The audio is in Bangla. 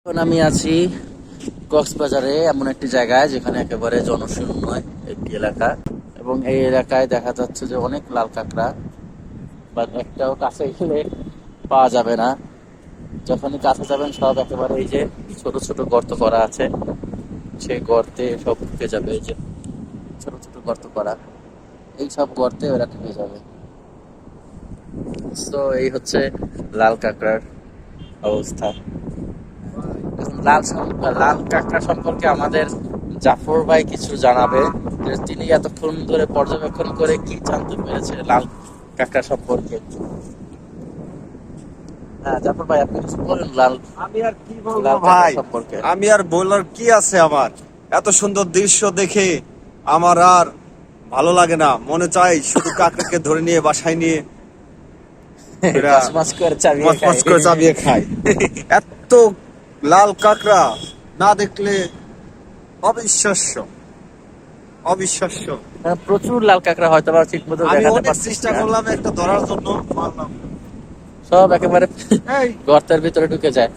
এখন আমি আছি কক্সবাজারে, এমন একটি জায়গায় যেখানে একেবারে জনশূন্য একটি এলাকা, এবং এই এলাকায় দেখা যাচ্ছে যে অনেক লাল কাঁকড়া, বা একটাও কাছে গেলে পাওয়া যাবে না। যখনই কাছে যাবেন সব একেবারে এই যে ছোট ছোট গর্ত করা আছে, সেই গর্তে সব ঢুকে যাবে। এই যে ছোট ছোট গর্ত করা, এই সব গর্তে ওরা ঢুকে যাবে। তো এই হচ্ছে লাল কাঁকড়ার অবস্থা। এখন লাল কাঁকড়া সম্পর্কে আমাদের জাফর ভাই কিছু জানাবে, যে তিনি এতক্ষণ ধরে পর্যবেক্ষণ করে কি জানতে পেরেছে লাল কাঁকড়া সম্পর্কে। হ্যাঁ জাফর ভাই, আপনি কিছু বলেন আমি আর কি বলবো লাল কাঁকড়া ভাই, সম্পর্কে। আমি আর বলার কি আছে আমার। এত সুন্দর দৃশ্য দেখে আমার আর ভালো লাগে না, মনে চাই শুধু কাকড়াকে ধরে নিয়ে বাসায় নিয়ে এরা মাছ করে চাবিয়ে মাছ মাছ করে চাবিয়ে খাই। এত লাল কাকড়া না দেখলে অবিশ্বাস্য, অবিশ্বাস্য। প্রচুর লাল কাঁকড়া হয়তো বা ঠিক মতো আমি দেখাতে অনেক পারছি চেষ্টা না। করলাম একটা ধরার জন্য, পারলাম না। সব একেবারে এই গর্তের ভিতরে ঢুকে যায়।